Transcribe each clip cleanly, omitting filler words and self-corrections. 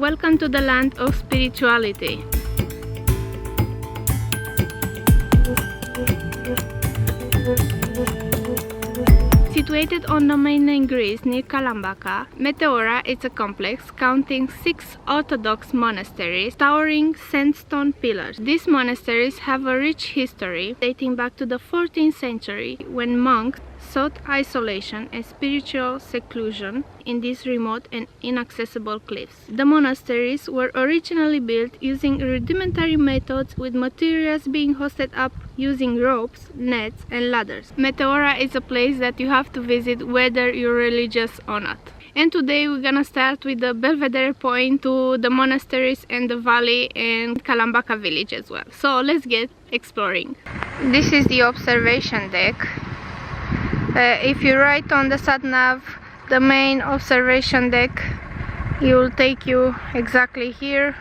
Welcome to the land of spirituality. Situated on the mainland Greece near Kalambaka, Meteora is a complex counting 6 Orthodox monasteries towering sandstone pillars. These monasteries have a rich history dating back to the 14th century when monks sought isolation and spiritual seclusion in these remote and inaccessible cliffs. The monasteries were originally built using rudimentary methods, with materials being hosted up using ropes, nets and ladders. Meteora is a place that you have to visit whether you're religious or not. And today we're gonna start with the Belvedere point to the monasteries and the valley and Kalambaka village as well. So let's get exploring. This is the observation deck. If you write on the sat-nav the main observation deck, it will take you exactly here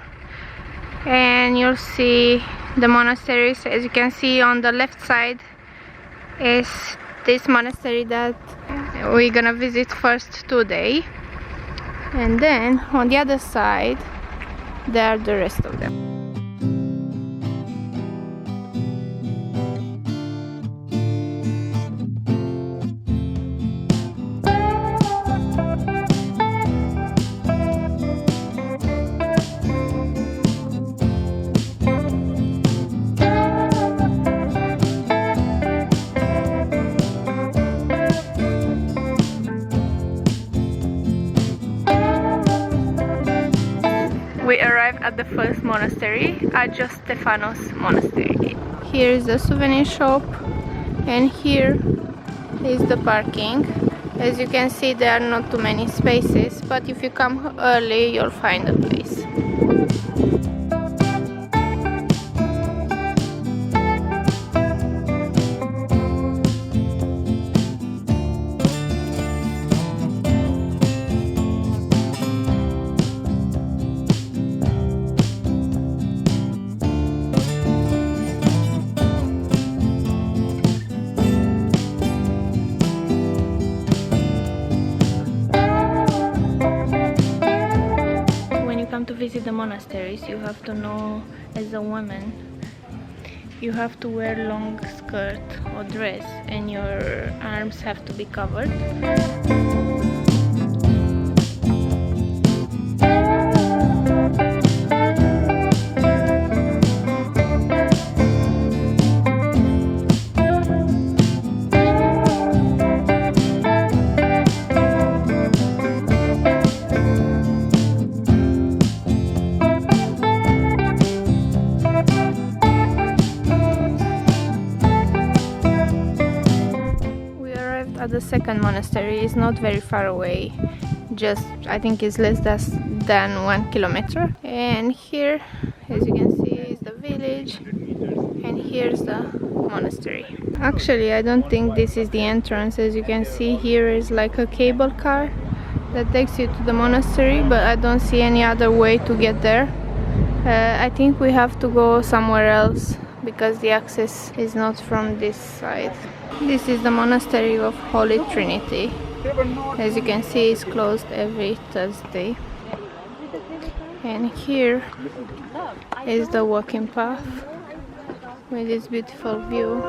and you'll see the monasteries. As you can see on the left side is this monastery that we're gonna visit first today, and then on the other side there are the rest of them. We arrived at the first monastery, Stefanos Monastery. Here is the souvenir shop and here is the parking. As you can see, there are not too many spaces, but if you come early you'll find a place. To visit the monasteries, you have to know, as a woman, you have to wear long skirt or dress and your arms have to be covered. The second monastery is not very far away, just I think it's less than 1 kilometer. And here, as you can see, is the village and here's the monastery. Actually, I don't think this is the entrance. As you can see, here is like a cable car that takes you to the monastery, but I don't see any other way to get there. I think we have to go somewhere else because the access is not from this side. This is the monastery of Holy Trinity. As you can see, it's closed every Thursday. And here is the walking path with this beautiful view.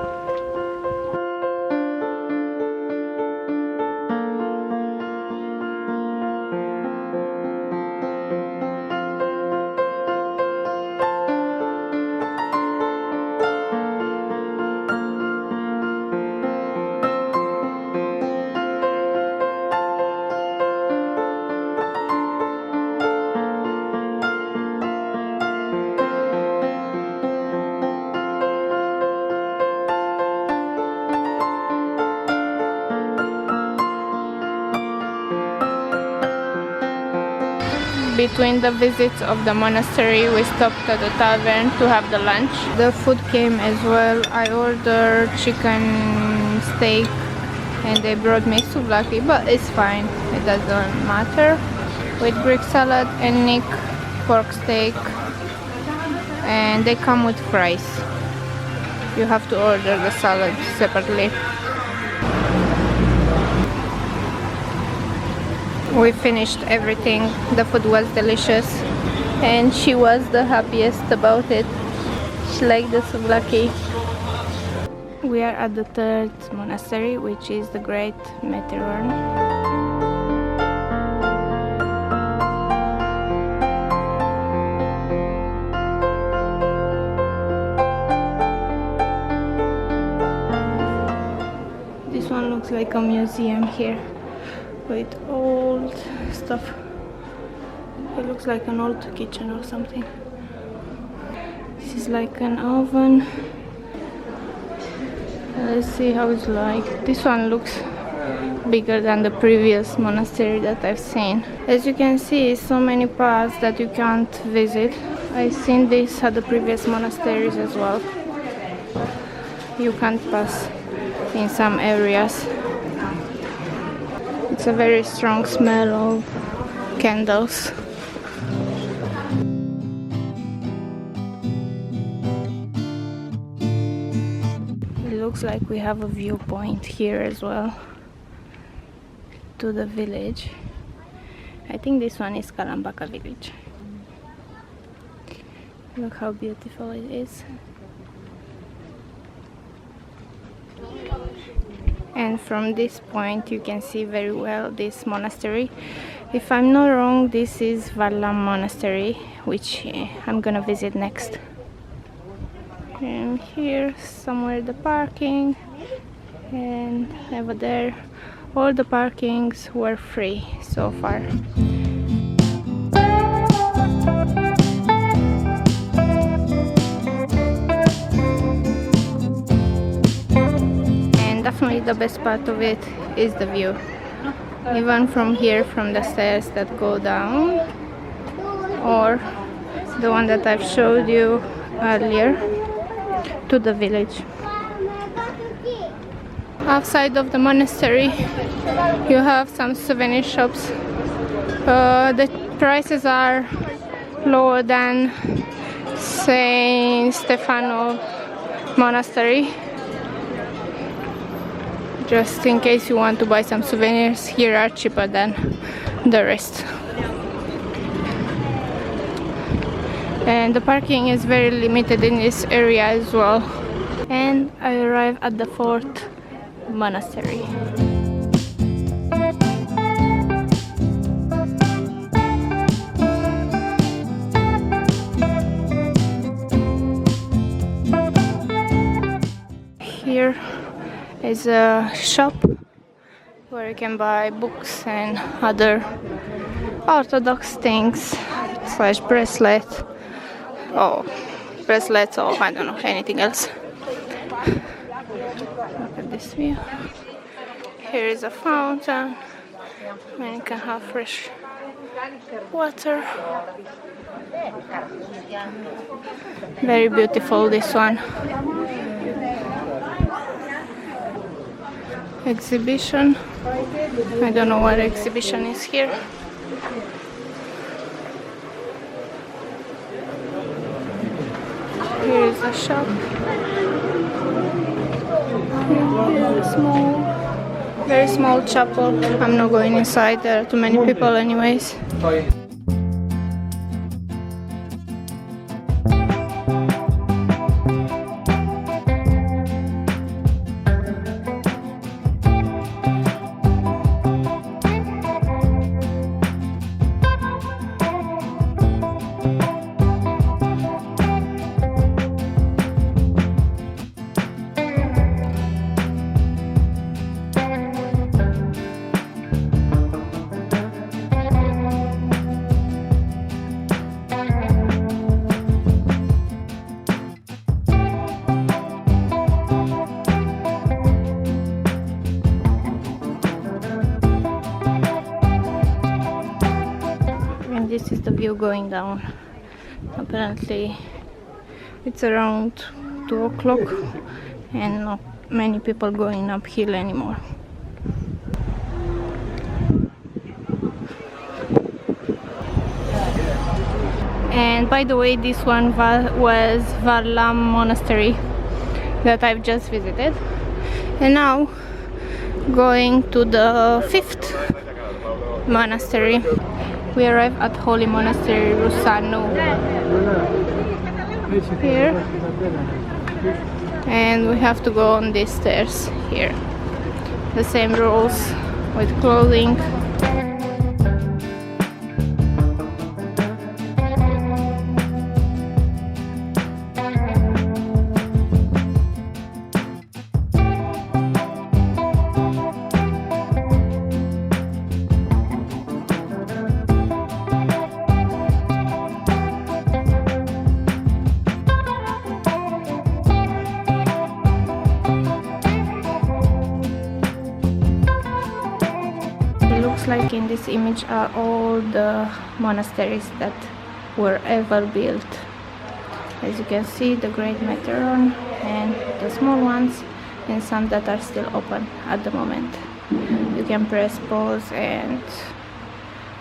Between the visits of the monastery, we stopped at the tavern to have the lunch. The food came as well. I ordered chicken steak and they brought me souvlaki, but it's fine, it doesn't matter. With Greek salad and Nick pork steak, and they come with fries. You have to order the salad separately. We finished everything. The food was delicious. and she was the happiest about it. She liked the souvlaki. We are at the third monastery, which is the Great Meteora. This one looks like a museum here with old stuff. It looks like an old kitchen or something. This is like an oven. Let's see how it's like. This one looks bigger than the previous monastery that I've seen. As you can see, so many paths that you can't visit. I've seen this at the previous monasteries as well. You can't pass in some areas. It's a very strong smell of candles. It looks like we have a viewpoint here as well to the village. I think this one is Kalambaka village. Look how beautiful it is. And from this point you can see very well this monastery. If I'm not wrong, this is Valam Monastery, which I'm gonna visit next. And here somewhere the parking, and over there all the parkings were free so far. Definitely the best part of it is the view. Even from here, from the stairs that go down, or the one that I've showed you earlier, to the village. Outside of the monastery you have some souvenir shops. The prices are lower than Stefanos Monastery. Just in case you want to buy some souvenirs, here are cheaper than the rest. And the parking is very limited in this area as well. And I arrived at the fourth monastery. Here is a shop where you can buy books and other Orthodox things, slash bracelets, or I don't know, anything else. Look at this view. Here is a fountain and you can have fresh water. Very beautiful, this one. Exhibition. I don't know what exhibition is here. Here is a shop. Here is a very small chapel. I'm not going inside, there are too many people anyways. This is the view going down. Apparently it's around 2 o'clock and not many people going uphill anymore. And by the way, this one was Valam Monastery that I've just visited. And now going to the 5th monastery. We arrived at Holy Monastery Rusano here, and we have to go on these stairs here. The same rules with clothing. Like in this image are all the monasteries that were ever built. As you can see, the great Meteora and the small ones, and some that are still open at the moment. You can press pause and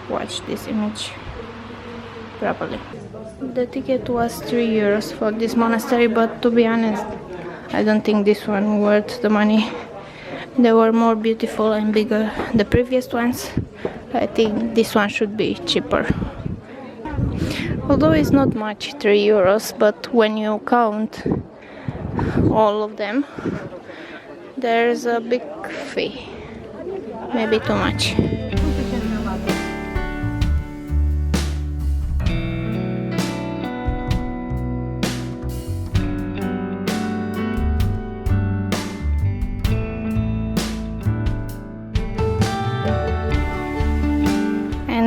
watch this image properly. The ticket was €3 for this monastery, but to be honest, I don't think this one worth the money. They were more beautiful and bigger than the previous ones. I think this one should be cheaper. Although it's not much, €3, but when you count all of them, there's a big fee. Maybe too much.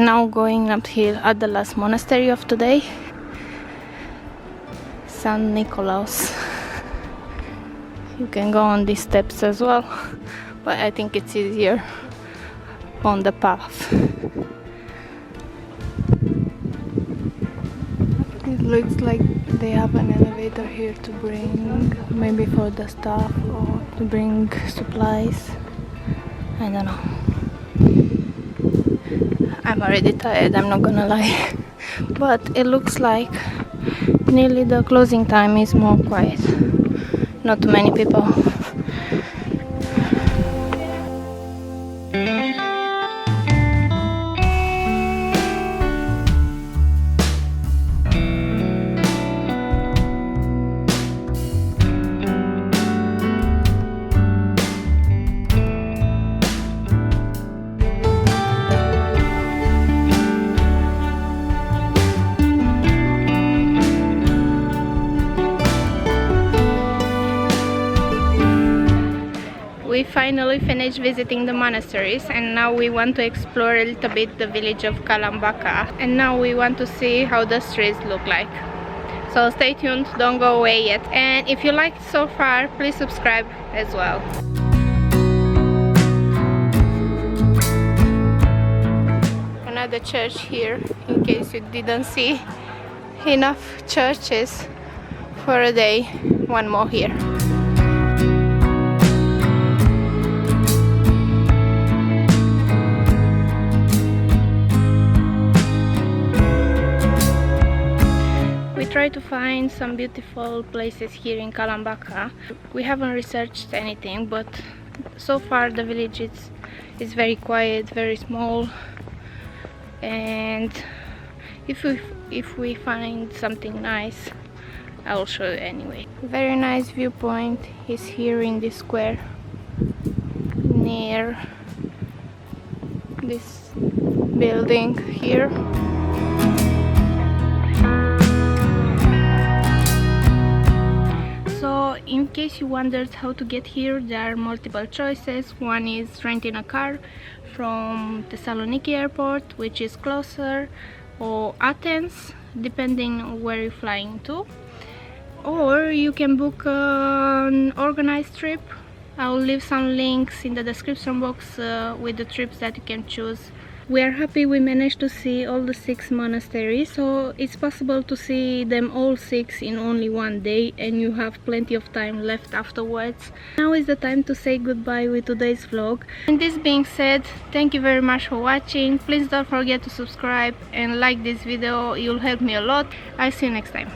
Now going uphill at the last monastery of today, San Nicolaus. You can go on these steps as well, but I think it's easier on the path. It looks like they have an elevator here to bring, maybe for the staff or to bring supplies. I don't know. I'm already tired, I'm not gonna lie. But it looks like nearly the closing time is more quiet. Not too many people. We finally finished visiting the monasteries, and now we want to explore a little bit the village of Kalambaka, and now we want to see how the streets look like. So stay tuned, don't go away yet, and if you liked so far, please subscribe as well. Another church here, in case you didn't see enough churches for a day. One more here. Try to find some beautiful places here in Kalambaka. We haven't researched anything, but so far the village is very quiet, very small, and if we find something nice, I will show you anyway. Very nice viewpoint is here in this square near this building here. So in case you wondered how to get here, there are multiple choices. One is renting a car from Thessaloniki airport, which is closer, or Athens, depending on where you're flying to. Or you can book an organized trip. I'll leave some links in the description box with the trips that you can choose. We are happy we managed to see all the 6 monasteries, so it's possible to see them all 6 in only one day, and you have plenty of time left afterwards. Now is the time to say goodbye with today's vlog. And this being said, thank you very much for watching. Please don't forget to subscribe and like this video, you'll help me a lot. I'll see you next time.